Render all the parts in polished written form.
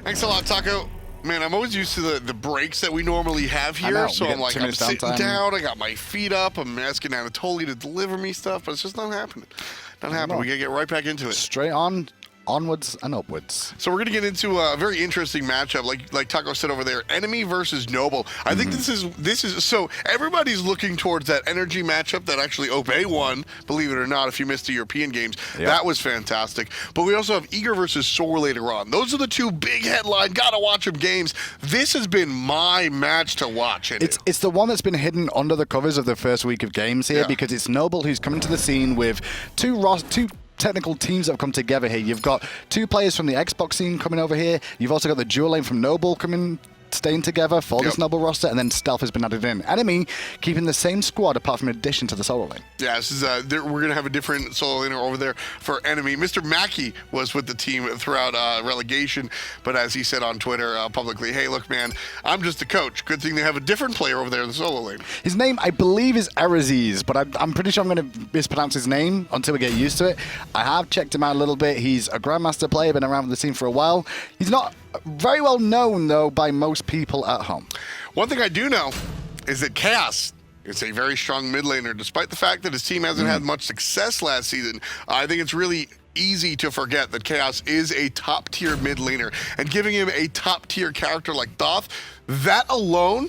Thanks a lot, Taco. Man, I'm always used to the breaks that we normally have here, so I'm like, I'm sitting down, I got my feet up, I'm asking Anatoly to deliver me stuff, but it's just not happening. Not happening. We gotta get right back into it. Straight on. Onwards and upwards. So we're going to get into a very interesting matchup, like Taco said over there, enemy versus noble. I think this is so everybody's looking towards that energy matchup that actually Obey won, believe it or not, if you missed the European games. Yep. That was fantastic. But we also have Eager versus Soar later on. Those are the two big headline, gotta watch them games. This has been my match to watch. It's the one that's been hidden under the covers of the first week of games here because it's Noble who's coming to the scene with two technical teams that have come together here. You've got two players from the Xbox scene coming over here. You've also got the dual lane from Noble staying together for this Noble roster, and then Stealth has been added in. Enemy keeping the same squad apart from addition to the solo lane. Yeah, this is, we're going to have a different solo laner over there for Enemy. Mr. Mackey was with the team throughout relegation, but as he said on Twitter publicly, hey, look, man, I'm just a coach. Good thing they have a different player over there in the solo lane. His name, I believe, is Eruzies, but I'm pretty sure I'm going to mispronounce his name until we get used to it. I have checked him out a little bit. He's a Grandmaster player, been around the scene for a while. He's not very well known, though, by most people at home. One thing I do know is that Khaos is a very strong mid laner, despite the fact that his team hasn't had much success last season. I think it's really easy to forget that Khaos is a top-tier mid laner, and giving him a top-tier character like Thoth, that alone,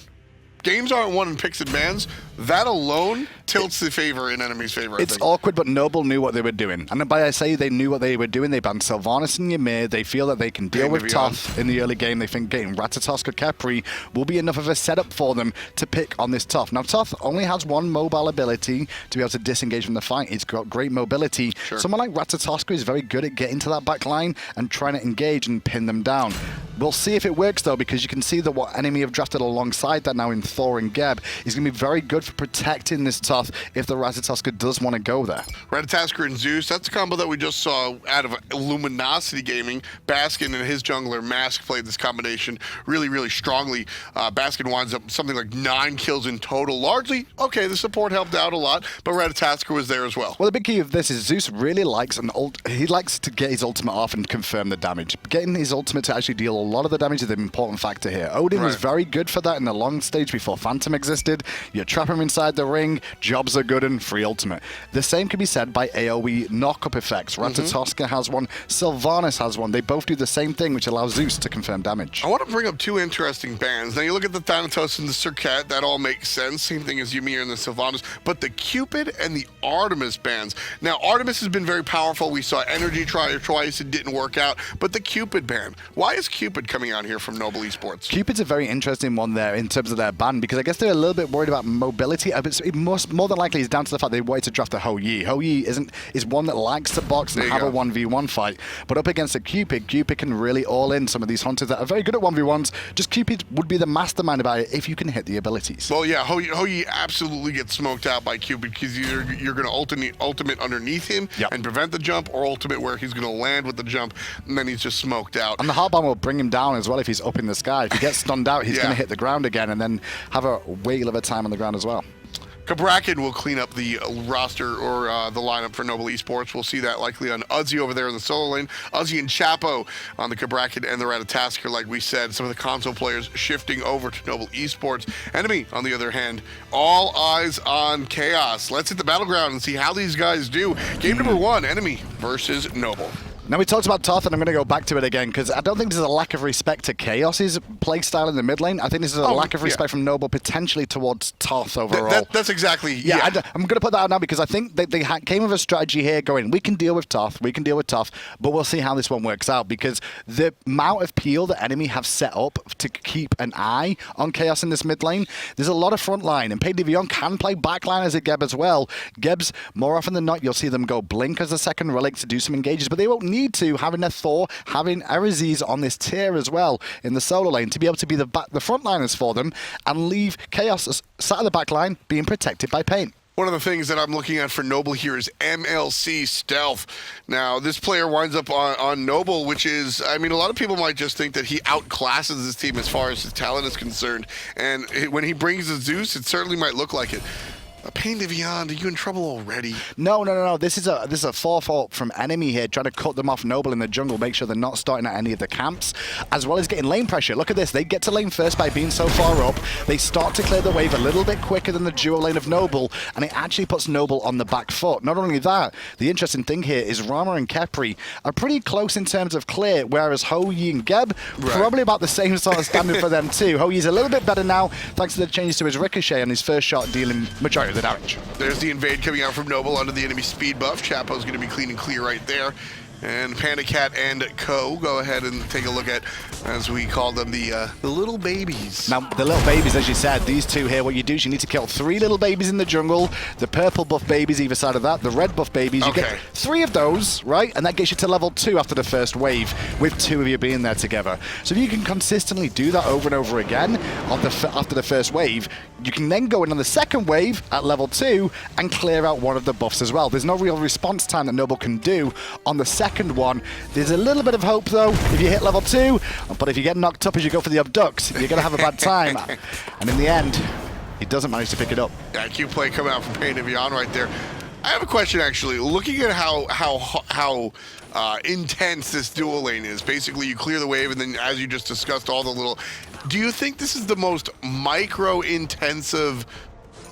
games aren't won in picks and bans, that alone tilts the favor in enemy's favor. It's awkward, but Noble knew what they were doing. And by I say they knew what they were doing, they banned Sylvanas and Ymir. They feel that they can deal with Thoth in the early game. They think getting Ratatoskr Khepri will be enough of a setup for them to pick on this Thoth. Now, Thoth only has one mobile ability to be able to disengage from the fight. It's got great mobility. Sure. Someone like Ratatoskr is very good at getting to that back line and trying to engage and pin them down. We'll see if it works, though, because you can see that what enemy have drafted alongside that now in Thor and Geb is going to be very good for protecting this Thoth if the Ratatoskr does want to go there. Ratatoskr and Zeus, that's a combo that we just saw out of Luminosity Gaming. Baskin and his jungler Mask played this combination really, really strongly. Baskin winds up something like 9 kills in total. Largely, okay, the support helped out a lot, but Ratatoskr was there as well. Well, the big key of this is Zeus really likes he likes to get his ultimate off and confirm the damage. Getting his ultimate to actually deal a lot of the damage is an important factor here. Odin was very good for that in the long stage before Phantom existed. You trap him inside the ring, jobs are good and free ultimate. The same can be said by AoE knock-up effects. Ratatoskr has one, Sylvanas has one. They both do the same thing, which allows Zeus to confirm damage. I want to bring up two interesting bans. Now, you look at the Thanatos and the Circuit, that all makes sense. Same thing as Ymir and the Sylvanas. But the Cupid and the Artemis bans. Now, Artemis has been very powerful. We saw Energy try twice. It didn't work out. But the Cupid ban. Why is Cupid coming out here from Noble Esports? Cupid's a very interesting one there in terms of their ban, because I guess they're a little bit worried about mobility. It must more than likely is down to the fact they wanted to draft a Ho-Yi. Ho-Yi is one that likes to box and have a 1v1 fight, but up against a Cupid can really all in some of these hunters that are very good at 1v1s. Just Cupid would be the mastermind about it if you can hit the abilities. Well, yeah, Ho-Yi absolutely gets smoked out by Cupid, because either you're going to ultimate underneath him and prevent the jump, or ultimate where he's going to land with the jump, and then he's just smoked out. And the hard bomb will bring him down as well if he's up in the sky. If he gets stunned out, he's going to hit the ground again and then have a whale of a time on the ground as well. Cabrakan will clean up the roster or the lineup for Noble Esports. We'll see that likely on Uzzy over there in the solo lane. Uzzy and Chapo on the Cabrakan and the Ratatoskr, like we said. Some of the console players shifting over to Noble Esports. Enemy, on the other hand, all eyes on Khaos. Let's hit the battleground and see how these guys do. Game number 1, Enemy versus Noble. Now, we talked about Thoth, and I'm going to go back to it again, because I don't think this is a lack of respect to Khaos' playstyle in the mid lane. I think this is a lack of respect from Noble, potentially towards Thoth overall. That's exactly, I'm going to put that out now, because I think they came with a strategy here going, we can deal with Thoth, but we'll see how this one works out, because the amount of peel that enemy have set up to keep an eye on Khaos in this mid lane, there's a lot of front line, and PainDeViande can play backline as a Geb as well. Gebs, more often than not, you'll see them go Blink as a second relic to do some engages, but they won't need to, having a Thor, having Eruzies on this tier as well in the solo lane to be able to be the frontliners for them and leave Khaos sat at the back line being protected by Pain. One of the things that I'm looking at for Noble here is MLC Stealth. Now, this player winds up on Noble, which is, I mean, a lot of people might just think that he outclasses his team as far as his talent is concerned. And when he brings the Zeus, it certainly might look like it. PainDeViande, are you in trouble already? No. This is a forethought from enemy here, trying to cut them off Noble in the jungle, make sure they're not starting at any of the camps, as well as getting lane pressure. Look at this. They get to lane first by being so far up. They start to clear the wave a little bit quicker than the dual lane of Noble, and it actually puts Noble on the back foot. Not only that, the interesting thing here is Rama and Khepri are pretty close in terms of clear, whereas Wowy and Geb, probably about the same sort of standard for them too. Wowy's a little bit better now, thanks to the changes to his ricochet and his first shot dealing majority of the damage. There's the invade coming out from Noble under the enemy speed buff. Chapo's going to be clean and clear right there. And PandaCat and Co. go ahead and take a look at, as we call them, the little babies. Now, the little babies, as you said, these two here, what you do is you need to kill 3 little babies in the jungle, the purple buff babies either side of that, the red buff babies. You get 3 of those, right? And that gets you to level 2 after the first wave, with 2 of you being there together. So if you can consistently do that over and over again after the first wave, you can then go in on the second wave at level 2 and clear out one of the buffs as well. There's no real response time that Noble can do on the second one. There's a little bit of hope though if you hit level 2, but if you get knocked up as you go for the abduct, you're going to have a bad time. And in the end, he doesn't manage to pick it up. Yeah, Q play coming out from PainDeViande right there. I have a question actually. Looking at how intense this dual lane is, basically you clear the wave and then, as you just discussed, all the little. Do you think this is the most micro-intensive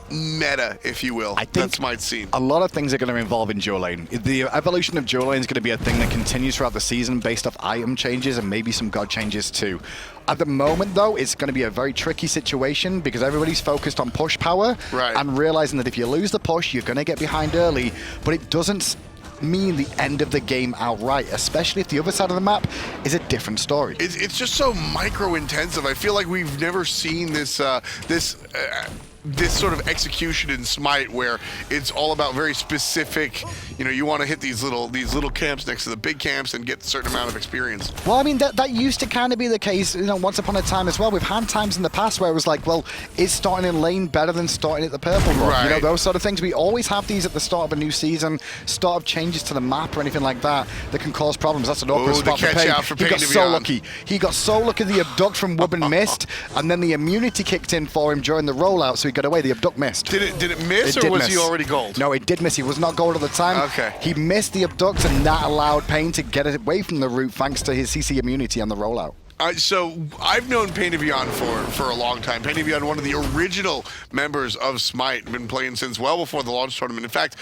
meta, if you will, that Smite's seen? A lot of things are going to involve in dual lane. The evolution of dual lane is going to be a thing that continues throughout the season based off item changes and maybe some god changes too. At the moment, though, it's going to be a very tricky situation because everybody's focused on push power and realizing that if you lose the push, you're going to get behind early, but it doesn't mean the end of the game outright, especially if the other side of the map is a different story. It's just so micro-intensive. I feel like we've never seen this this sort of execution in Smite where it's all about very specific, you want to hit these little camps next to the big camps and get a certain amount of experience. Well, I mean, that used to kind of be the case, once upon a time as well. We've had times in the past where it was like, well, is starting in lane better than starting at the purple buff? Those sort of things. We always have these at the start of a new season, start of changes to the map or anything like that can cause problems. That's an awkward spot for Pain. He got so lucky. He got so lucky the abduct from Wubbn missed, and then the immunity kicked in for him during the rollout, so he got away. The abduct missed. Did it miss, or was he already gold? No, it did miss. He was not gold at the time. Okay. He missed the abduct, and that allowed Pain to get away from the route thanks to his CC immunity on the rollout. So I've known PainDeViande for a long time. PainDeViande, one of the original members of Smite, been playing since well before the launch tournament. In fact,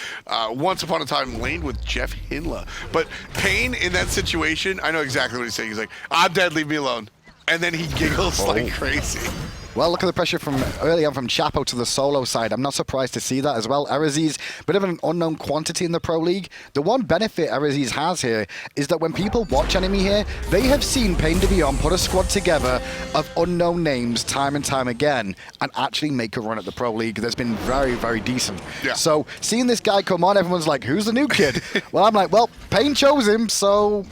once upon a time, laned with Jeff Hinla. But Pain in that situation, I know exactly what he's saying. He's like, "I'm dead, leave me alone," and then he giggles like crazy. Well, look at the pressure from early on from Chapo to the solo side. I'm not surprised to see that as well. Eruzies, bit of an unknown quantity in the Pro League. The one benefit Eruzies has here is that when people watch enemy here, they have seen PainDeViande put a squad together of unknown names time and time again and actually make a run at the Pro League that's been very, very decent. Yeah. So seeing this guy come on, everyone's like, who's the new kid? Well, I'm like, well, Pain chose him, so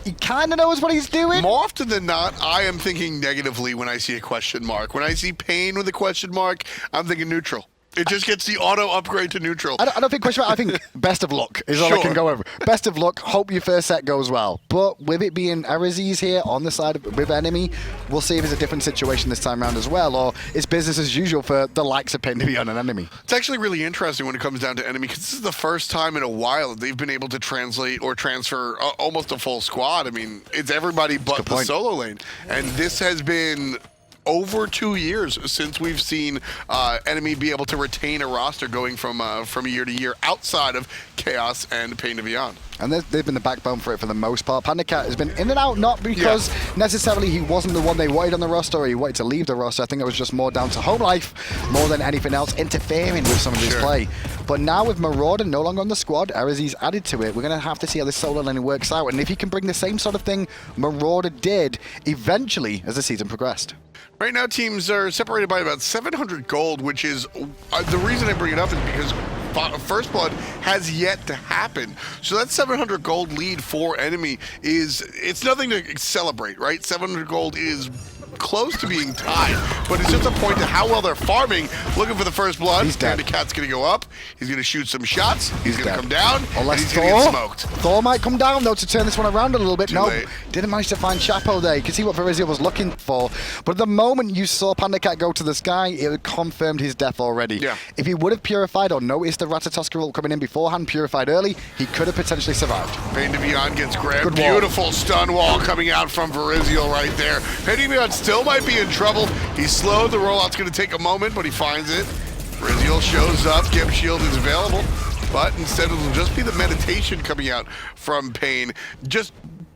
he kind of knows what he's doing. More often than not, I am thinking negatively when I see a question mark. When I see Pain with a question mark, I'm thinking neutral. It just gets the auto upgrade to neutral. I don't think question mark. I think best of luck is all I can go over. Best of luck. Hope your first set goes well. But with it being Eruzies here on the side with enemy, we'll see if it's a different situation this time around as well, or it's business as usual for the likes of PainDeViande and enemy. It's actually really interesting when it comes down to enemy, because this is the first time in a while that they've been able to translate or transfer almost a full squad. I mean, it's everybody but the solo lane. And this has been over 2 years since we've seen enemy be able to retain a roster going from year to year outside of Khaos and PainDeViande. And they've been the backbone for it for the most part. PandaCat has been in and out, not because necessarily he wasn't the one they wanted on the roster or he wanted to leave the roster. I think it was just more down to home life more than anything else, interfering with some of his play. But now with Marauder no longer on the squad, Eruzies added to it, we're going to have to see how this solo lane works out. And if he can bring the same sort of thing Marauder did eventually as the season progressed. Right now, teams are separated by about 700 gold, which is the reason I bring it up is because First Blood has yet to happen. So that 700 gold lead for enemy it's nothing to celebrate, right? 700 gold is close to being tied, but it's just a point to how well they're farming, looking for the first blood. He's dead. PandaCat's going to go up. He's going to shoot some shots. He's going to come down. Unless and he's going to get smoked. Thor might come down, though, to turn this one around a little bit. Too No, late. didn't manage to find Chapo there. You can see what Eruzies was looking for. But at the moment you saw PandaCat go to the sky, it had confirmed his death already. Yeah. If he would have purified or noticed the Ratatoskr ult coming in beforehand, purified early, he could have potentially survived. PainDeViande gets grabbed. Good wall. Beautiful stun wall coming out from Eruzies right there. PainDeViande still might be in trouble. He's slow. The rollout's going to take a moment, but he finds it. Eruzies shows up. Gimp shield is available, but instead it'll just be the meditation coming out from Pain. Just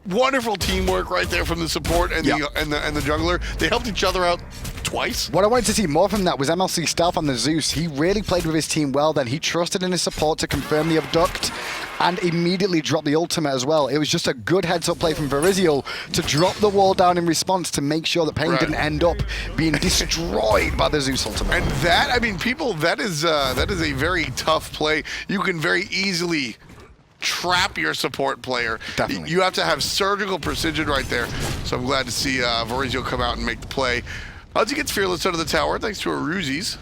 wonderful teamwork right there from the support and the jungler. They helped each other out twice. What I wanted to see more from that was MLC Stealth on the Zeus. He really played with his team well then. He trusted in his support to confirm the abduct and immediately dropped the ultimate as well. It was just a good heads-up play from Eruzies to drop the wall down in response to make sure that Pain didn't end up being destroyed by the Zeus ultimate. And that, I mean, people, that is a very tough play. You can very easily trap your support player. Definitely. You have to have surgical precision right there. So I'm glad to see Eruzies come out and make the play. Uzzy gets fearless out of the tower thanks to Eruzies.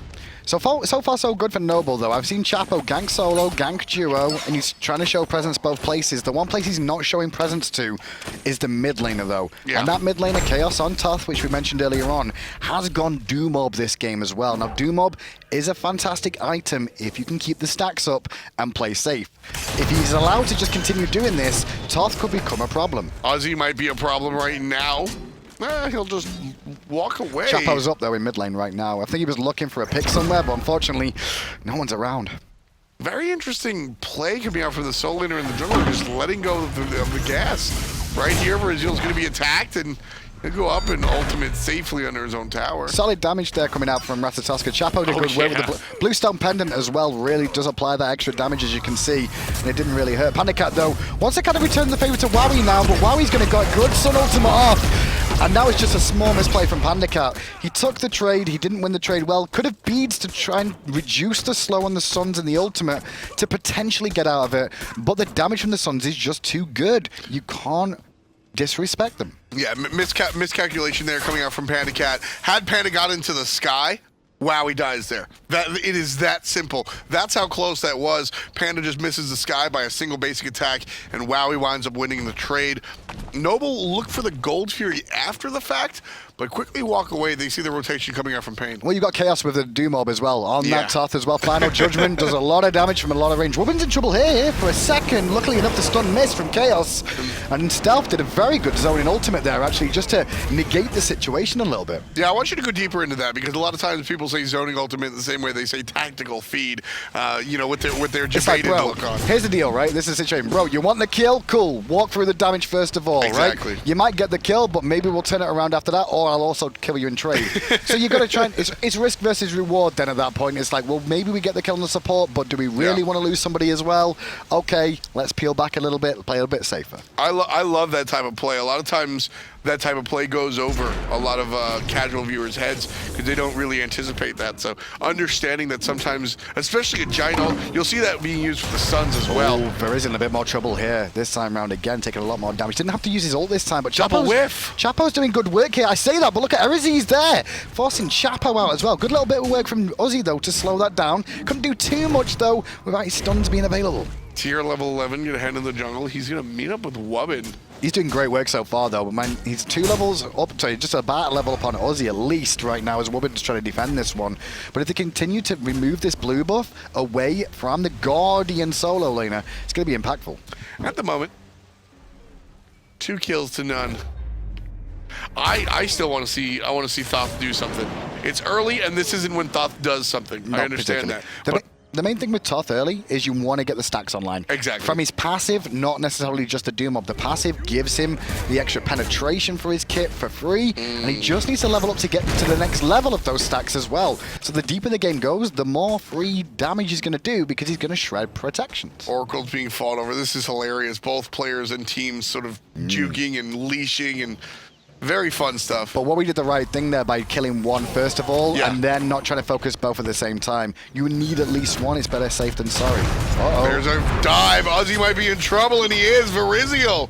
So far, so good for Noble, though. I've seen Chapo gank solo, gank duo, and he's trying to show presence both places. The one place he's not showing presence to is the mid laner, though. Yeah. And that mid laner, Khaos on Thoth, which we mentioned earlier on, has gone Doomob this game as well. Now, Doomob is a fantastic item if you can keep the stacks up and play safe. If he's allowed to just continue doing this, Thoth could become a problem. Uzzy might be a problem right now. He'll just walk away. Chapo's up, though, in mid lane right now. I think he was looking for a pick somewhere, but unfortunately, no one's around. Very interesting play coming out from the soul laner in the jungle, just letting go of the gas. Right here, Eruzies going to be attacked, and he'll go up and ultimate safely under his own tower. Solid damage there coming out from Ratatoskr. Chapo did good work with the Bluestone Pendant as well. Really does apply that extra damage, as you can see, and it didn't really hurt. PandaCat, though, wants to kind of return the favor to Wowy now, but Wowy's going to get good Sun Ultimate off. And now it's just a small misplay from PandaCat. He took the trade, he didn't win the trade well. Could have beads to try and reduce the slow on the Suns and the ultimate to potentially get out of it. But the damage from the Suns is just too good. You can't disrespect them. Yeah, miscalculation there coming out from PandaCat. Had Panda got into the sky, Wowy dies there. It is that simple. That's how close that was. Panda just misses the sky by a single basic attack, and Wowy winds up winning the trade. Noble look for the Gold Fury after the fact, but quickly walk away. They see the rotation coming out from Pain. Well, you got Khaos with the Doomob as well on that Thoth as well. Final Judgment does a lot of damage from a lot of range. Wubbn's in trouble here for a second. Luckily enough, the stun missed from Khaos. And Stealth did a very good zoning ultimate there, actually, just to negate the situation a little bit. Yeah, I want you to go deeper into that, because a lot of times people say zoning ultimate the same way they say tactical feed, with their jaded look on. Here's the deal, right? This is a situation. Bro, you want the kill? Cool. Walk through the damage first of all, exactly. Right? You might get the kill, but maybe we'll turn it around after that, or I'll also kill you in trade. So you got to try and... It's risk versus reward then at that point. It's like, well, maybe we get the kill on the support, but do we really want to lose somebody as well? Okay, let's peel back a little bit, play a little bit safer. I love that type of play. A lot of times that type of play goes over a lot of casual viewers' heads because they don't really anticipate that. So understanding that sometimes, especially a giant ult, you'll see that being used for the Suns as well. There is in a bit more trouble here this time round again, taking a lot more damage. Didn't have to use his ult this time, but Double whiff. Chapo's doing good work here. I say that, but look at Eruzies there, forcing Chapo out as well. Good little bit of work from Uzzy, though, to slow that down. Couldn't do too much, though, without his stuns being available. Tier level 11, gonna head in the jungle. He's gonna meet up with Wubbn. He's doing great work so far, though. But man, he's 2 levels up, sorry, just about a level up on Uzzy at least right now, as Wubbn's trying to defend this one. But if they continue to remove this blue buff away from the Guardian solo laner, it's going to be impactful. At the moment, 2 kills to none. I still want to see. I want to see Thoth do something. It's early, and this isn't when Thoth does something. I understand that. The main thing with Thoth early is you want to get the stacks online. Exactly. From his passive, not necessarily just the Doomob. The passive gives him the extra penetration for his kit for free, and he just needs to level up to get to the next level of those stacks as well. So the deeper the game goes, the more free damage he's going to do because he's going to shred protections. Oracle's being fought over. This is hilarious. Both players and teams sort of juking and leashing and very fun stuff. But Wowy did the right thing there by killing one first of all, and then not trying to focus both at the same time. You need at least one. It's better safe than sorry. There's a dive. Uzzy might be in trouble, and he is. Eruzies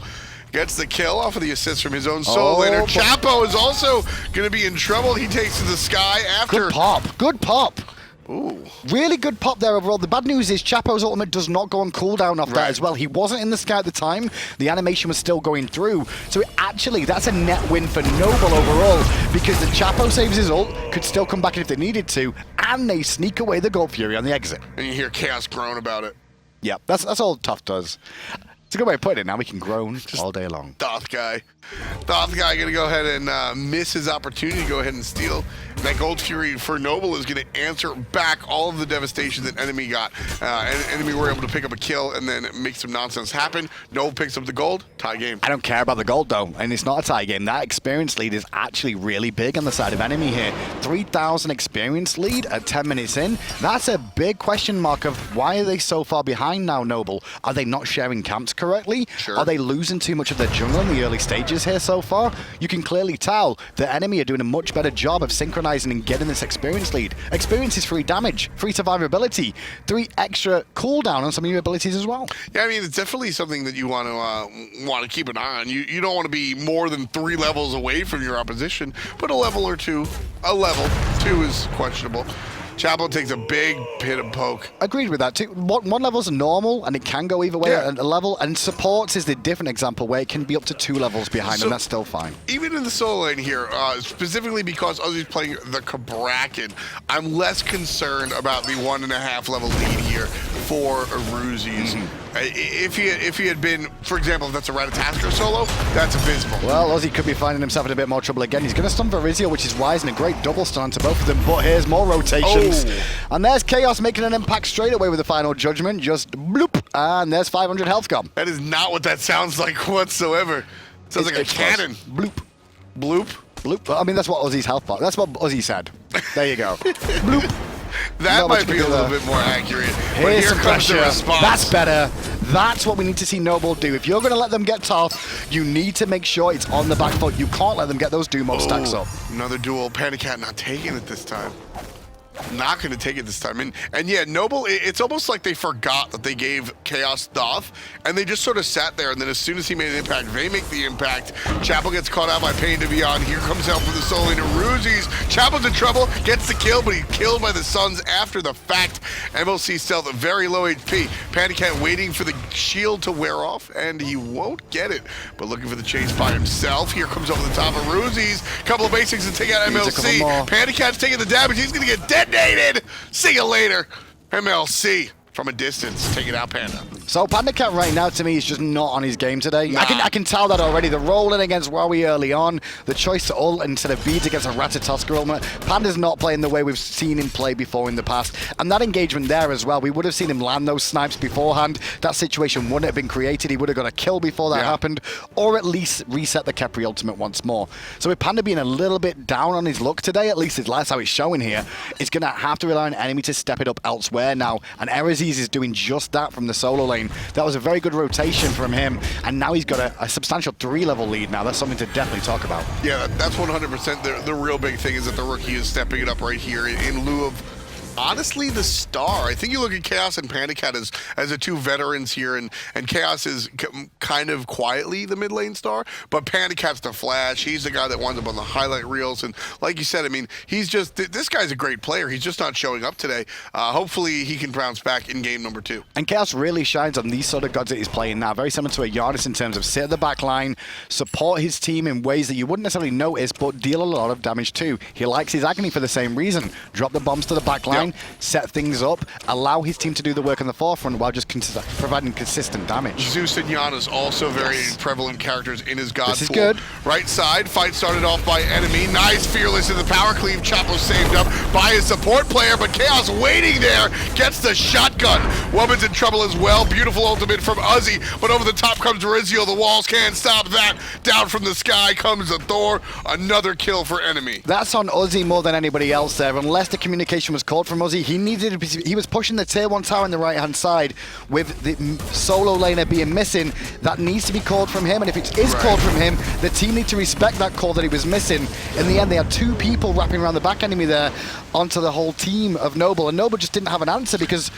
gets the kill off of the assist from his own solo laner. Chapo is also going to be in trouble. He takes to the sky after... Good pop. Good pop. Ooh. Really good pop there overall. The bad news is Chapo's ultimate does not go on cooldown off that as well. He wasn't in the sky at the time. The animation was still going through. So actually, that's a net win for Noble overall because the Chapo saves his ult, could still come back if they needed to, and they sneak away the Gold Fury on the exit. And you hear Khaos groan about it. Yeah, that's all Thoth does. It's a good way of putting it. Now we can groan just all day long. Thoth guy going to go ahead and miss his opportunity to go ahead and steal. That Gold Fury for Noble is going to answer back all of the devastation that enemy got. Enemy were able to pick up a kill and then make some nonsense happen. Noble picks up the gold, tie game. I don't care about the gold though, and it's not a tie game. That experience lead is actually really big on the side of enemy here. 3,000 experience lead at 10 minutes in. That's a big question mark of why are they so far behind now, Noble? Are they not sharing camps correctly? Sure. Are they losing too much of their jungle in the early stages here so far? You can clearly tell the enemy are doing a much better job of synchronizing and getting this experience lead. Experience is free damage, free survivability, 3 extra cooldown on some of your abilities as well. Yeah, I mean, it's definitely something that you want to keep an eye on. You don't want to be more than 3 levels away from your opposition, but a level or 2 is questionable. Chapo takes a big hit and poke. Agreed with that too. One level's normal, and it can go either way at a level, and supports is the different example where it can be up to 2 levels behind, and that's still fine. Even in the solo lane here, specifically because Uzzy's playing the Cabrakan, I'm less concerned about the 1.5 level lead here for Eruzies. If he had been, for example, if that's a Ratatoskr solo, that's abysmal. Well, Uzzy could be finding himself in a bit more trouble again. He's going to stun Verizio, which is wise, and a great double stun to both of them, but here's more rotations. And there's Khaos making an impact straight away with the final judgment. Just bloop, and there's 500 health gone. That is not what that sounds like whatsoever. Sounds like a cannon. Bloop. Bloop? Bloop. I mean, that's what Uzzy's health bar. That's what Uzzy said. There you go. Bloop. That might be a little bit more accurate. Here's here some comes pressure. the response. That's better. That's what we need to see Noble do. If you're going to let them get Thoth, you need to make sure it's on the back foot. You can't let them get those Dumo stacks up. Another duel. PandaCat not taking it this time. Not going to take it this time. And yeah, Noble, it's almost like they forgot that they gave Khaos Thoth, and they just sort of sat there, and then as soon as he made an impact, they make the impact. Chapo gets caught out by PainDeViande. Here comes help from the solo lane. Eruzies. Chapo's in trouble, gets the kill, but he's killed by the Suns after the fact. MLC stealth, very low HP. PandaCat waiting for the shield to wear off, and he won't get it, but looking for the chase by himself. Here comes over the top of Eruzies. Couple of basics to take out MLC. PandaCat's taking the damage. He's going to get detonated. See you later, MLC. From a distance, take it out, Panda. So PandaCat right now, to me, is just not on his game today. I can tell that already. The roll-in against Wowy early on, the choice to ult instead of beads against a Ratatoskr ultimate. Panda's not playing the way we've seen him play before in the past. And that engagement there as well, we would have seen him land those snipes beforehand. That situation wouldn't have been created. He would have got a kill before that happened, or at least reset the Khepri ultimate once more. So with Panda being a little bit down on his luck today, at least that's how it's showing here, it's going to have to rely on enemy to step it up elsewhere now. And Eruzies is doing just that from the solo lane. That was a very good rotation from him, and now he's got a substantial 3-level lead now. That's something to definitely talk about. Yeah, that's 100%. The real big thing is that the rookie is stepping it up right here in lieu of, honestly, the star. I think you look at Khaos and PandaCat as the 2 veterans here, and Khaos is kind of quietly the mid lane star, but PandaCat's the flash. He's the guy that winds up on the highlight reels, and like you said, I mean, he's just, this guy's a great player. He's just not showing up today. Hopefully he can bounce back in game number 2. And Khaos really shines on these sort of gods that he's playing now. Very similar to a Giannis in terms of sit at the back line, support his team in ways that you wouldn't necessarily notice, but deal a lot of damage too. He likes his agony for the same reason. Drop the bombs to the back line, set things up, allow his team to do the work on the forefront while just providing consistent damage. Zeus and Giannis also very prevalent characters in his god This is pool. good. Right side, fight started off by enemy. Nice, fearless in the power cleave. Chapo saved up by his support player, but Khaos waiting there, gets the shotgun. Wubbn's in trouble as well. Beautiful ultimate from Uzzy, but over the top comes Verizio. The walls can't stop that. Down from the sky comes the Thor. Another kill for enemy. That's on Uzzy more than anybody else there. Unless the communication was called from Uzzy, he was pushing the tier 1 tower on the right-hand side with the solo laner being missing. That needs to be called from him, and if it is called from him, the team need to respect that call that he was missing. In the end, they had 2 people wrapping around the back enemy there onto the whole team of Noble, and Noble just didn't have an answer because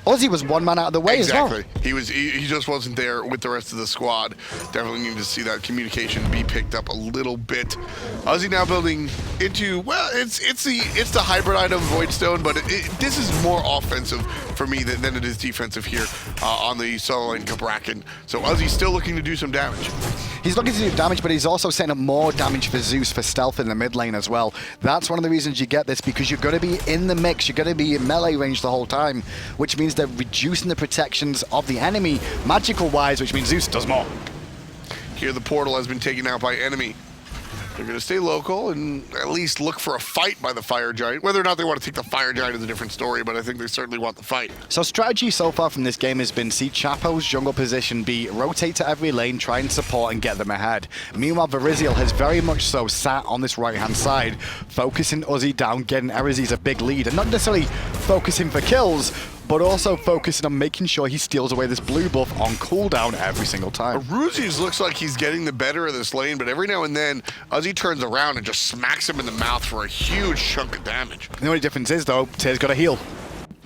Uzzy was one man out of the way as well. He just wasn't there with the rest of the squad. Definitely need to see that communication be picked up a little bit. Uzzy now building into, well, it's the hybrid item Voidstone, but this is more offensive for me than it is defensive here on the solo lane Cabrakan. So Uzzy's still looking to do some damage. He's looking to do damage, but he's also setting up more damage for Zeus for stealth in the mid lane as well. That's one of the reasons you get this, because you're going to be in the mix, you're going to be in melee range the whole time, which means they're reducing the protections of the enemy magical-wise, which means Zeus does more. Here the portal has been taken out by enemy. They're going to stay local and at least look for a fight by the Fire Giant. Whether or not they want to take the Fire Giant is a different story, but I think they certainly want the fight. So strategy so far from this game has been see Chapo's jungle position be rotate to every lane, try and support and get them ahead. Meanwhile, Veriziel has very much so sat on this right-hand side, focusing Uzzy down, getting Eruzies a big lead, and not necessarily focusing for kills, but also focusing on making sure he steals away this blue buff on cooldown every single time. Eruzies looks like he's getting the better of this lane, but every now and then, Uzzy turns around and just smacks him in the mouth for a huge chunk of damage. The only difference is, though, Tyr's got a heal.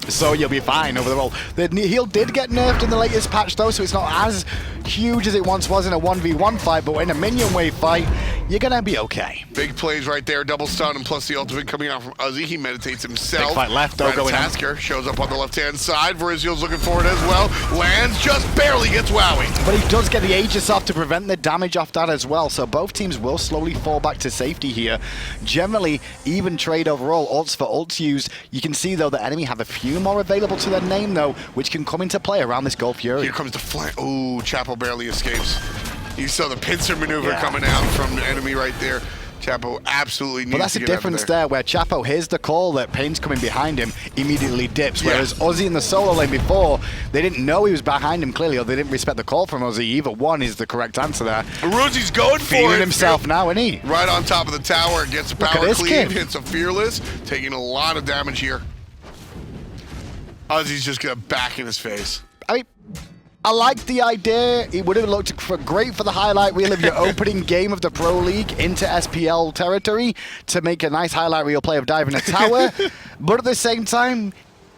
So you'll be fine over the roll. The heal did get nerfed in the latest patch, though, so it's not as huge as it once was in a 1v1 fight, but in a minion wave fight, you're going to be okay. Big plays right there, double stun, and plus the ultimate coming out from Uzzy. He meditates himself. Big fight left, though, going on. Ratatoskr shows up on the left-hand side. Veriziel's looking for it as well. Lands, just barely gets Wowy. But he does get the Aegis off to prevent the damage off that as well, so both teams will slowly fall back to safety here. Generally, even trade overall, ults for ults used. You can see, though, the enemy have a few more available to their name, though, which can come into play around this Gold Fury. Here comes the flank. Ooh, Chapo barely escapes. You saw the pincer maneuver coming out from the enemy right there. Chapo absolutely needs to get out of there. But that's the difference there, where Chapo hears the call that Pain's coming behind him, immediately dips. Whereas Uzzy in the solo lane before, they didn't know he was behind him clearly, or they didn't respect the call from Uzzy. Either one is the correct answer there. Eruzies going for it. Feeding himself now, isn't he? Right on top of the tower, gets a power cleave, hits a fearless, taking a lot of damage here. Uzzy's just gonna back in his face. I mean, I like the idea. It would have looked great for the highlight reel of your opening game of the Pro League into SPL territory to make a nice highlight reel play of diving a tower. But at the same time,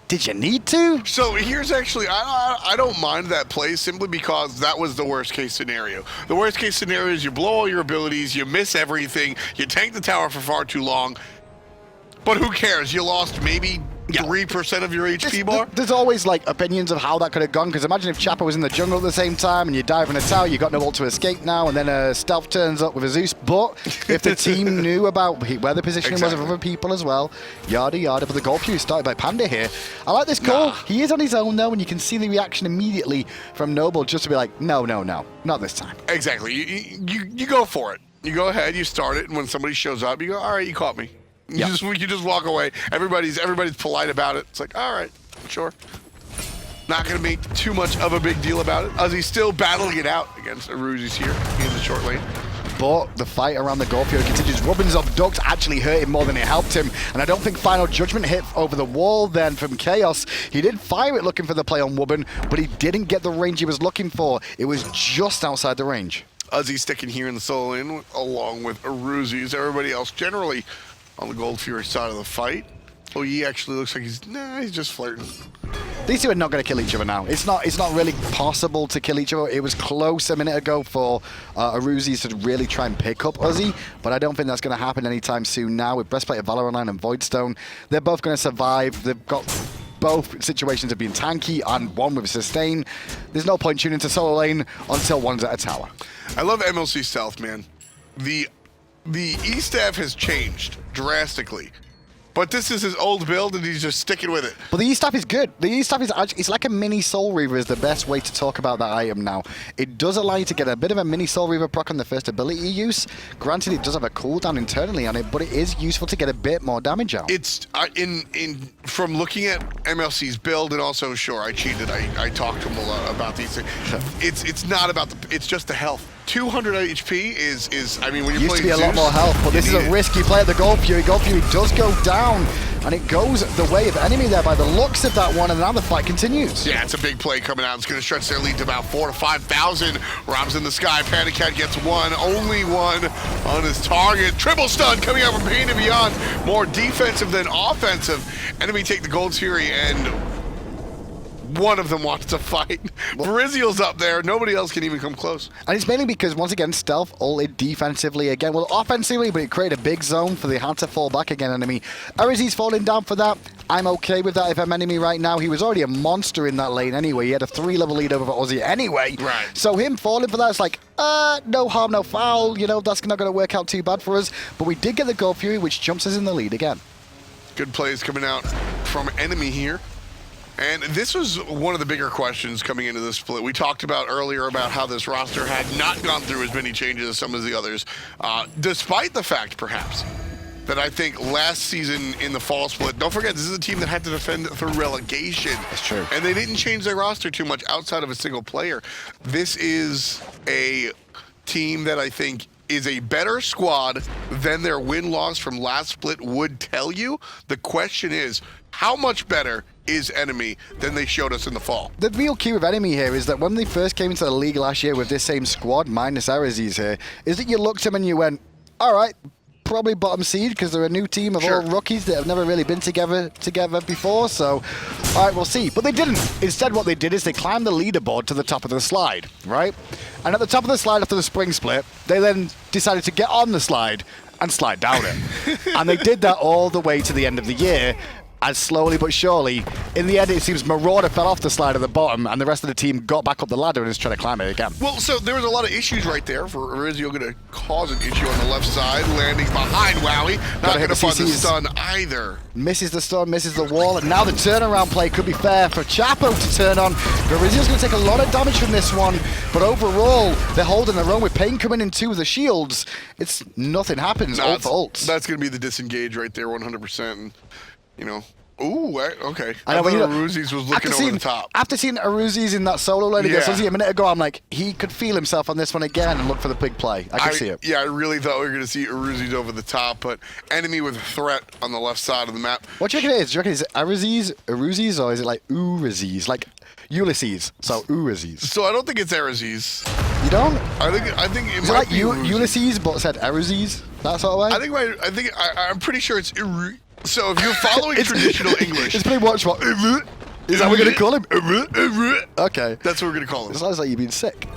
did you need to? So here's actually, I don't mind that play simply because that was the worst case scenario. The worst case scenario is you blow all your abilities, you miss everything, you tank the tower for far too long. But who cares? You lost maybe 3% of your HP bar? There's always like opinions of how that could have gone, because imagine if Chapo was in the jungle at the same time and you dive in a tower, you got no ult to escape now, and then a stealth turns up with a Zeus. But if the team knew about where the positioning was of other people as well, yada yada. But the Gold Fury started by Panda here. I like this call. He is on his own though, and you can see the reaction immediately from Noble just to be like, no, not this time. Exactly. You go for it. You go ahead, you start it, and when somebody shows up, you go, all right, you caught me. You just walk away. Everybody's polite about it. It's like, all right, sure. Not going to make too much of a big deal about it. Uzzy's still battling it out against Eruzies here in the short lane. But the fight around the Gold Fury continues. Wubbn's abduct actually hurt him more than it helped him. And I don't think Final Judgment hit over the wall then from Khaos. He did fire it looking for the play on Wubbn, but he didn't get the range he was looking for. It was just outside the range. Uzzy sticking here in the solo lane along with Eruzies. Everybody else generally on the Gold Fury side of the fight. Oh, he actually looks like he's just flirting. These two are not going to kill each other now. It's not really possible to kill each other. It was close a minute ago for Eruzies to really try and pick up Uzzy, but I don't think that's going to happen anytime soon now. With Breastplate of Valor Online and Voidstone, they're both going to survive. They've got both situations of being tanky and one with sustain. There's no point tuning into solo lane until one's at a tower. I love MLC stealth, man. The E-staff has changed drastically, but this is his old build and he's just sticking with it. But the E-staff is good. The E-staff is actually, it's like a mini Soul Reaver is the best way to talk about that item now. It does allow you to get a bit of a mini Soul Reaver proc on the first ability use. Granted, it does have a cooldown internally on it, but it is useful to get a bit more damage out. It's from looking at MLC's build, and also, sure, I cheated. I talked to him a lot about these things. It's not about it's just the health. 200 HP is I mean, when you're used playing to be a lot Zeus, more health, but this is a risky play at the Gold Fury. Gold Fury does go down, and it goes the way of enemy there by the looks of that one, and now the fight continues. Yeah, it's a big play coming out. It's going to stretch their lead to about 4,000 to 5,000. Rama's in the sky. PandaCat gets one, only one on his target. Triple stun coming out from PainDeViande. More defensive than offensive. Enemy take the Gold Fury, and one of them wants to fight. Verizial's up there. Nobody else can even come close. And it's mainly because, once again, Stealth ulted defensively again. Well, offensively, but it created a big zone for the hard to fall back again enemy. Eruzies falling down for that. I'm okay with that if I'm enemy right now. He was already a monster in that lane anyway. He had a 3-level lead over Uzzy anyway. Right. So him falling for that, it's like, no harm, no foul. You know, that's not going to work out too bad for us. But we did get the Gold Fury, which jumps us in the lead again. Good plays coming out from enemy here. And this was one of the bigger questions coming into this split. We talked about earlier about how this roster had not gone through as many changes as some of the others, despite the fact, perhaps, that I think last season in the fall split, don't forget, this is a team that had to defend through relegation. That's true. And they didn't change their roster too much outside of a single player. This is a team that I think is a better squad than their win-loss from last split would tell you. The question is, how much better is enemy than they showed us in the fall? The real key with enemy here is that when they first came into the league last year with this same squad, minus Eruzies here, is that you looked at them and you went, all right, probably bottom seed because they're a new team of all rookies that have never really been together before. So, all right, we'll see. But they didn't. Instead, what they did is they climbed the leaderboard to the top of the slide, right? And at the top of the slide after the spring split, they then decided to get on the slide and slide down it. And they did that all the way to the end of the year. As slowly but surely, in the end, it seems Marauder fell off the slide at the bottom, and the rest of the team got back up the ladder and is trying to climb it again. Well, so there was a lot of issues right there for Eruzies going to cause an issue on the left side, landing behind Wowy. Not going to find the stun either. Misses the stun, misses the wall, and now the turnaround play could be fair for Chapo to turn on. Eruzies going to take a lot of damage from this one, but overall, they're holding their own with Pain coming in too with the shields. It's nothing happens, ult for ults. That's going to be the disengage right there, 100%. And, you know, ooh, okay. I know, thought Eruzies was looking over the top. After seeing Eruzies in that solo lane against Uzzy a minute ago, I'm like, he could feel himself on this one again and look for the big play. I could see it. Yeah, I really thought we were going to see Eruzies over the top, but enemy with a threat on the left side of the map. What do you reckon it is? Do you reckon it's Eruzies, or is it like Eruzies? Like Ulysses, so Eruzies. So I don't think it's Eruzies. You don't? I think it is might it like be Ulysses, but said Eruzies? That sort of way? I'm pretty sure it's So if you're following traditional English, it's pretty much what. Is that what we're going to call him? Okay. That's what we're going to call him. It sounds like you've been sick.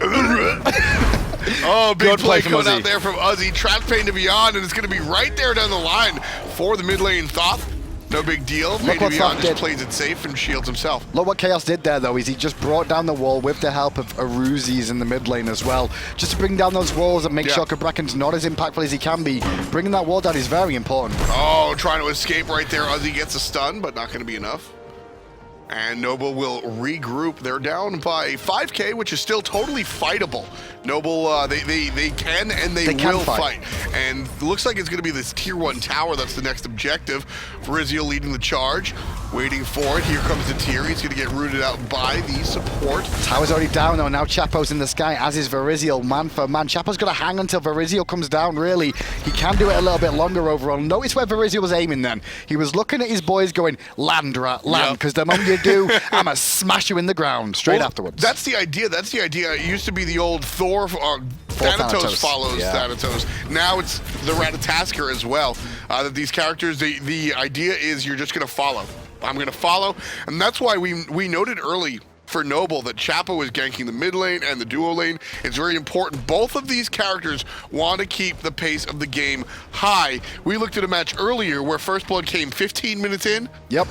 Oh, big play coming out there from Uzzy. Trapped PainDeViande, and it's going to be right there down the line for the mid lane Thoth. No big deal. PainDeViande just plays it safe and shields himself. Look what Khaos did there, though, is he just brought down the wall with the help of Eruzies in the mid lane as well. Just to bring down those walls and make sure Cabrakan's not as impactful as he can be. Bringing that wall down is very important. Oh, trying to escape right there. Uzzy gets a stun, but not going to be enough. And Noble will regroup. They're down by 5K, which is still totally fightable. Noble, they can and they will fight. And looks like it's going to be this tier 1 tower that's the next objective. Verizial leading the charge, waiting for it. Here comes the tier. He's going to get rooted out by the support. Tower's already down, though. Now Chapo's in the sky, as is Verizial, man for man. Chapo's got to hang until Verizial comes down, really. He can do it a little bit longer overall. Notice where Verizial was aiming then. He was looking at his boys going, land, rat, land, because the moment you do, I'm going to smash you in the ground straight afterwards. That's the idea. That's the idea. It used to be the old Thor, Thanatos follows Thanatos. Now it's the Ratatoskr as well. That these characters, the idea is you're just going to follow. I'm going to follow. And that's why we noted early for Noble that Chapo is ganking the mid lane and the duo lane. It's very important. Both of these characters want to keep the pace of the game high. We looked at a match earlier where First Blood came 15 minutes in. Yep.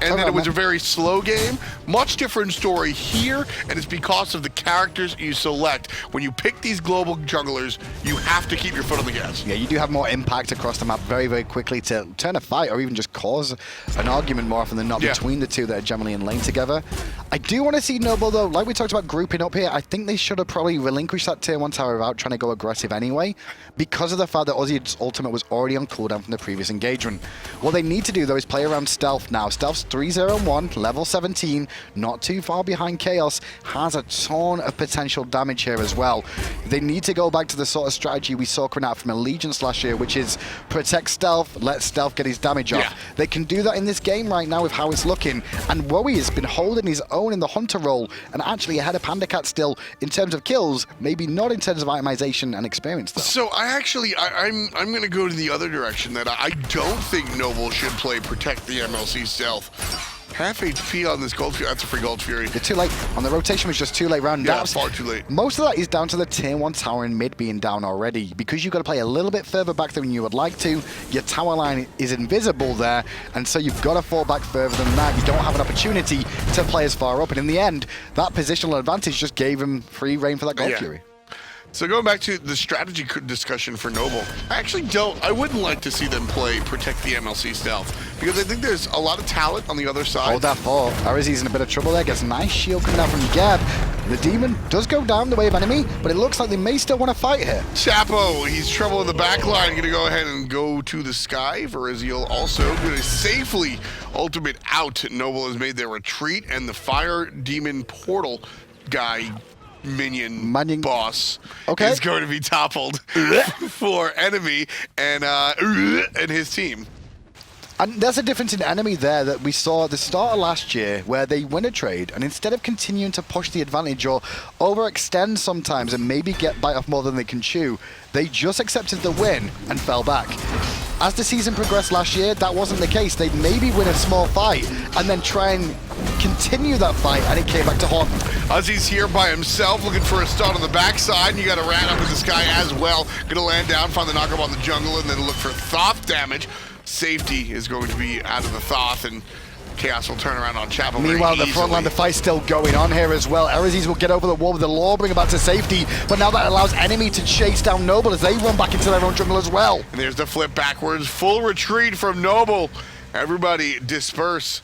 And then it was a very slow game. Much different story here, and it's because of the characters you select. When you pick these global junglers, you have to keep your foot on the gas. Yeah, you do have more impact across the map very, very quickly to turn a fight or even just cause an argument more often than not between the two that are generally in lane together. I do want to see Noble, though, like we talked about grouping up here, I think they should have probably relinquished that tier 1 tower without trying to go aggressive anyway, because of the fact that Uzzy's ultimate was already on cooldown from the previous engagement. What they need to do, though, is play around Stealth now. Stealth's 3-0-1, level 17, not too far behind Khaos, has a ton of potential damage here as well. They need to go back to the sort of strategy we saw coming out from Allegiance last year, which is protect Stealth, let Stealth get his damage off. They can do that in this game right now with how it's looking, and Wowy has been holding his own in the Hunter role, and actually ahead of PandaCat still in terms of kills, maybe not in terms of itemization and experience, though. So I'm going to go to the other direction, that I don't think Noble should play protect the MLC Stealth. Half HP on this Gold Fury. That's a free Gold Fury. You're too late. On the rotation was just too late round. Yeah, far too late. Most of that is down to the tier 1 tower in mid being down already. Because you've got to play a little bit further back than you would like to, your tower line is invisible there, and so you've got to fall back further than that. You don't have an opportunity to play as far up, and in the end, that positional advantage just gave him free reign for that Gold Fury. So going back to the strategy discussion for Noble, I wouldn't like to see them play Protect the MLC Stealth, because I think there's a lot of talent on the other side. Hold that Thor. Eruzies in a bit of trouble there, gets a nice shield coming down from Geb. The Demon does go down the way of enemy, but it looks like they may still want to fight here. Chapo, he's trouble in the back line, going to go ahead and go to the sky. Eruzies also going to safely ultimate out. Noble has made their retreat, and the Fire Demon Portal guy minion boss is going to be toppled for enemy and his team. And there's a difference in enemy there that we saw at the start of last year, where they win a trade, and instead of continuing to push the advantage or overextend sometimes and maybe bite off more than they can chew, they just accepted the win and fell back. As the season progressed last year, that wasn't the case. They'd maybe win a small fight and then try and continue that fight, and it came back to haunt them. Uzzy's here by himself, looking for a start on the backside, and you got a rat up in the sky as well. Gonna land down, find the knockup on the jungle, and then look for Thoth damage. Safety is going to be out of the Thoth, and Khaos will turn around on Chapo. Meanwhile, the front line, the fight's still going on here as well. Eruzies will get over the wall with the law, bring back to safety, but now that allows enemy to chase down Noble as they run back into their own jungle as well. And there's the flip backwards, full retreat from Noble. Everybody disperse.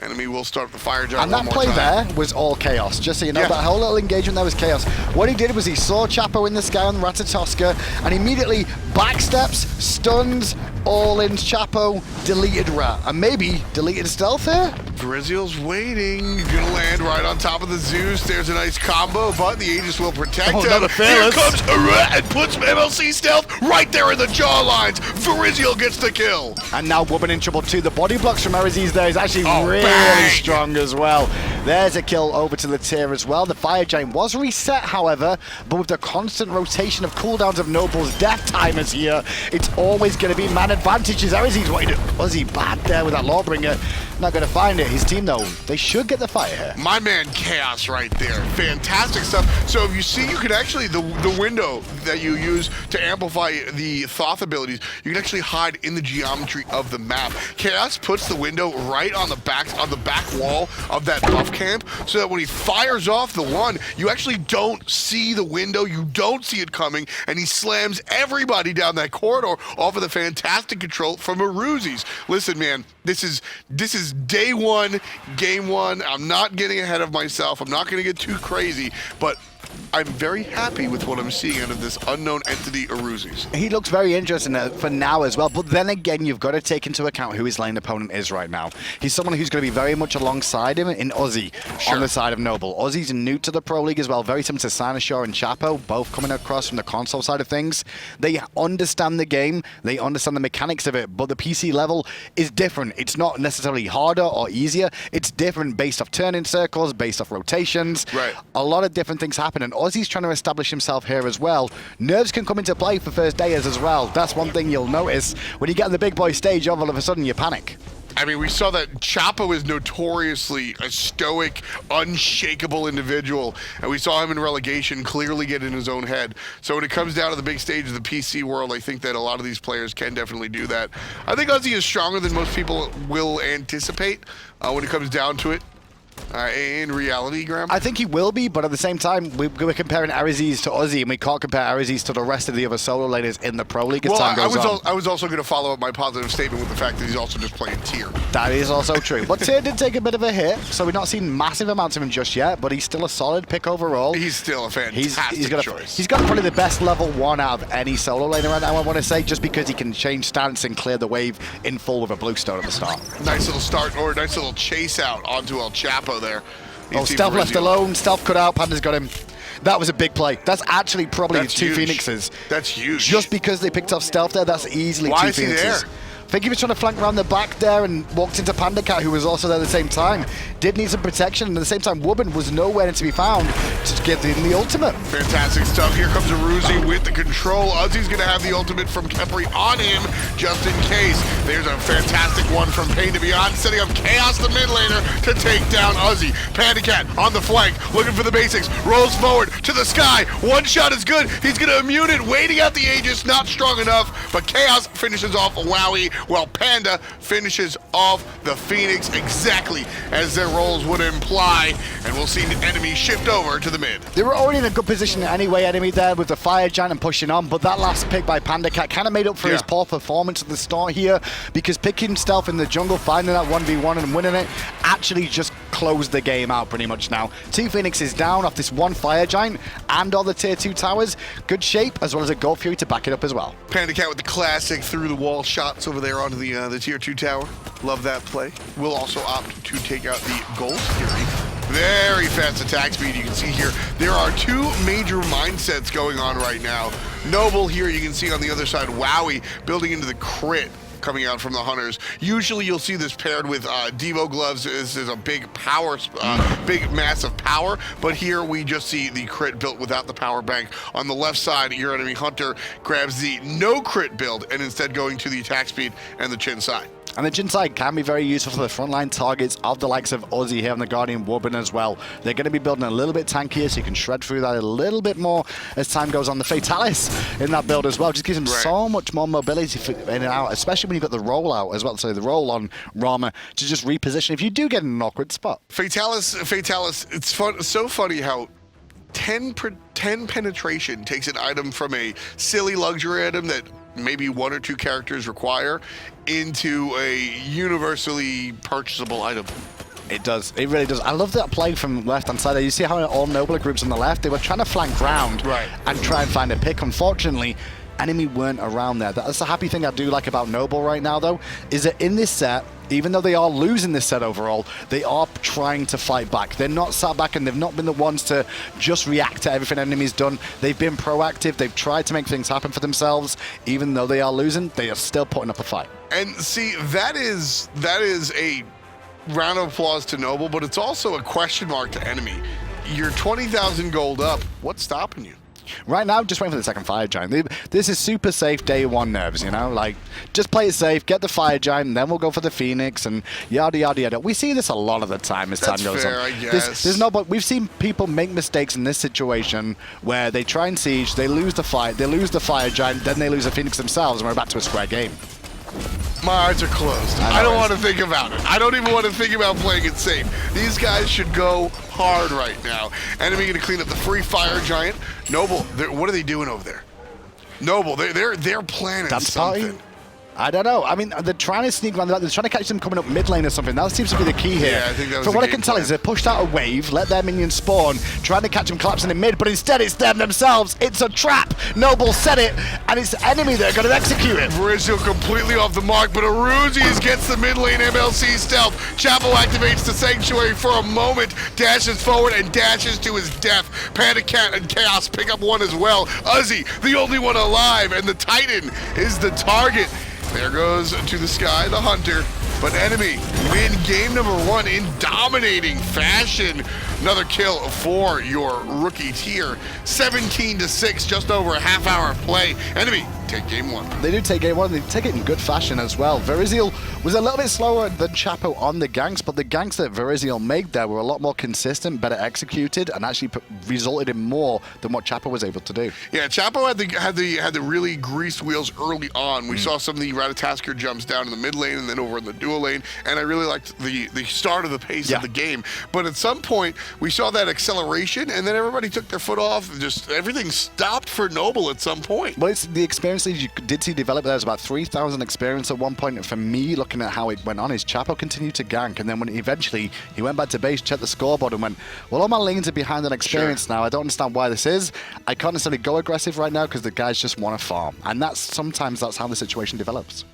Enemy will start the fire jar. And that play there was all chaos. Just so you know, that whole little engagement there was chaos. What he did was he saw Chapo in the sky on Ratatoskr and immediately backsteps, stuns, all-ins Chapo, deleted Rat. And maybe deleted Stealth here? Eruzies waiting. Gonna land right on top of the Zeus. There's a nice combo, but the Aegis will protect him. Here comes a Rat and puts MLC Stealth right there in the jaw lines. Eruzies gets the kill. And now Wubbn in trouble too. The body blocks from Eruzies there is actually really strong as well. There's a kill over to the tier as well. The Fire Giant was reset, however, but with the constant rotation of cooldowns of Noble's death timers here, it's always going to be man advantages. Eruzies wanted to Uzzy bad there with that Lawbringer. Not going to find it. His team, though, they should get the fire here. My man Khaos right there. Fantastic stuff. So if you see, you can actually, the window that you use to amplify the Thoth abilities, you can actually hide in the geometry of the map. Khaos puts the window right on the back wall of that buff camp, so that when he fires off the one, you actually don't see the window, you don't see it coming, and he slams everybody down that corridor off of the fantastic control from Eruzies. Listen, man, this is day one, game one. I'm not getting ahead of myself. I'm not going to get too crazy, but I'm very happy with what I'm seeing out of this unknown entity, Eruzies. He looks very interesting for now as well, but then again, you've got to take into account who his lane opponent is right now. He's someone who's going to be very much alongside him in Uzzy on the side of Noble. Uzzy's new to the Pro League as well, very similar to Sinosure and Chapo, both coming across from the console side of things. They understand the game, they understand the mechanics of it, but the PC level is different. It's not necessarily harder or easier, it's different based off turning circles, based off rotations. Right. A lot of different things happen, and Uzzy's trying to establish himself here as well. Nerves can come into play for first dayers as well. That's one thing you'll notice. When you get on the big boy stage, all of a sudden you panic. I mean, we saw that Chapo is notoriously a stoic, unshakable individual, and we saw him in relegation clearly get in his own head. So when it comes down to the big stage of the PC world, I think that a lot of these players can definitely do that. I think Uzzy is stronger than most people will anticipate when it comes down to it. In reality, Graham? I think he will be, but at the same time, we're comparing Eruzies to Uzzy, and we can't compare Eruzies to the rest of the other solo laners in the Pro League as time goes on. I was also going to follow up my positive statement with the fact that he's also just playing tier. That is also true. But tier did take a bit of a hit, so we've not seen massive amounts of him just yet, but he's still a solid pick overall. He's still a fantastic choice. He's got probably the best level 1 out of any solo laner right now, I want to say, just because he can change stance and clear the wave in full with a blue stone at the start. Nice little start, or a nice little chase out onto Elchapo there. Stealth left alone. Stealth cut out. Panda's got him. That was a big play. That's actually probably That's two huge. Phoenixes. That's huge. Just because they picked off Stealth there, that's easily Why two is he Phoenixes. there? think he was trying to flank around the back there and walked into PandaCat, who was also there at the same time. Did need some protection, and at the same time, Wubbn was nowhere to be found to get in the ultimate. Fantastic stuff. Here comes Eruzies with the control. Uzzy's going to have the ultimate from Khepri on him, just in case. There's a fantastic one from PainDeViande, setting up Khaos, the mid laner, to take down Uzzy. PandaCat on the flank, looking for the basics, rolls forward to the sky. One shot is good. He's going to immune it, waiting out the Aegis, not strong enough, but Khaos finishes off Wowy, while Panda finishes off the Phoenix exactly as their roles would imply, and we'll see the enemy shift over to the mid. They were already in a good position anyway, enemy there with the fire giant and pushing on, but that last pick by PandaCat kind of made up for his poor performance at the start here, because picking stealth in the jungle, finding that 1v1 and winning it, actually just closed the game out pretty much now. 2 Phoenixes down off this 1 fire giant and all the tier 2 towers. Good shape, as well as a Gold Fury to back it up as well. PandaCat with the classic through the wall shots over there onto the tier 2 tower. Love that play. Will also opt to take out the Gold Fury. Very fast attack speed, you can see here. There are 2 major mindsets going on right now. Noble here, you can see on the other side, Wowy building into the crit coming out from the Hunters. Usually you'll see this paired with Devo gloves. This is a big power, big massive power, but here we just see the crit built without the power bank. On the left side, your enemy Hunter grabs the no crit build and instead going to the attack speed and the chin side. And the Jin side can be very useful for the frontline targets of the likes of Uzzy here on the Guardian Wubbn as well. They're going to be building a little bit tankier, so you can shred through that a little bit more as time goes on. The Fatalis in that build as well just gives them so much more mobility in and out, especially when you've got the roll out as well, so the roll on Rama to just reposition if you do get in an awkward spot. Fatalis, it's fun, so funny how 10 penetration takes an item from a silly luxury item that maybe 1 or 2 characters require into a universally purchasable item. It does. It really does. I love that play from left-hand side there. You see how all Nobler groups on the left, they were trying to flank round and try and find a pick. Unfortunately, enemy weren't around there. That's the happy thing I do like about Noble right now, though, is that in this set, even though they are losing this set overall, they are trying to fight back. They're not sat back and they've not been the ones to just react to everything enemy's done. They've been proactive. They've tried to make things happen for themselves. Even though they are losing, they are still putting up a fight. And see, that is a round of applause to Noble, but it's also a question mark to enemy. You're 20,000 gold up. What's stopping you? Right now, just waiting for the second fire giant. This is super safe day 1 nerves, you know? Like, just play it safe, get the fire giant, and then we'll go for the Phoenix, and yada, yada, yada. We see this a lot of the time as time goes on. I guess. But we've seen people make mistakes in this situation where they try and siege, they lose the fight, they lose the fire giant, then they lose the Phoenix themselves, and we're back to a square game. My eyes are closed. I don't want to think about it. I don't even want to think about playing it safe. These guys should go hard right now. Enemy going to clean up the free fire giant. Noble, what are they doing over there? Noble, they're planning something. I don't know. I mean, they're trying to sneak around. They're trying to catch them coming up mid lane or something. That seems to be the key here. Yeah, I think that was From what I can tell is they pushed out a wave, let their minions spawn, trying to catch them collapsing in mid, but instead it's them themselves. It's a trap. Noble said it, and it's the enemy that are going to execute it. Brazil completely off the mark, but Eruzies gets the mid lane MLC stealth. Chapo activates the Sanctuary for a moment, dashes forward and dashes to his death. PandaCat and Khaos pick up 1 as well. Uzzy, the only one alive, and the Titan is the target. There goes to the sky, the Hunter. But enemy win game number 1 in dominating fashion. Another kill for your rookie tier. 17-6, just over a half hour of play. Enemy take game 1. They do take game 1. They take it in good fashion as well. Eruzies was a little bit slower than Chapo on the ganks, but the ganks that Eruzies made there were a lot more consistent, better executed, and actually resulted in more than what Chapo was able to do. Yeah, Chapo had the really greased wheels early on. We saw some of the Ratatoskr jumps down in the mid lane and then over in the dual lane, and I really liked the start of the pace of the game. But at some point, we saw that acceleration, and then everybody took their foot off. Just everything stopped for Noble at some point. Well, it's the experience that you did see develop. There was about 3,000 experience at one point. For me, looking at how it went on, is Chapo continued to gank, and then when eventually he went back to base, checked the scoreboard, and went, well, all my lanes are behind on experience now. I don't understand why this is. I can't necessarily go aggressive right now because the guys just want to farm, and sometimes that's how the situation develops.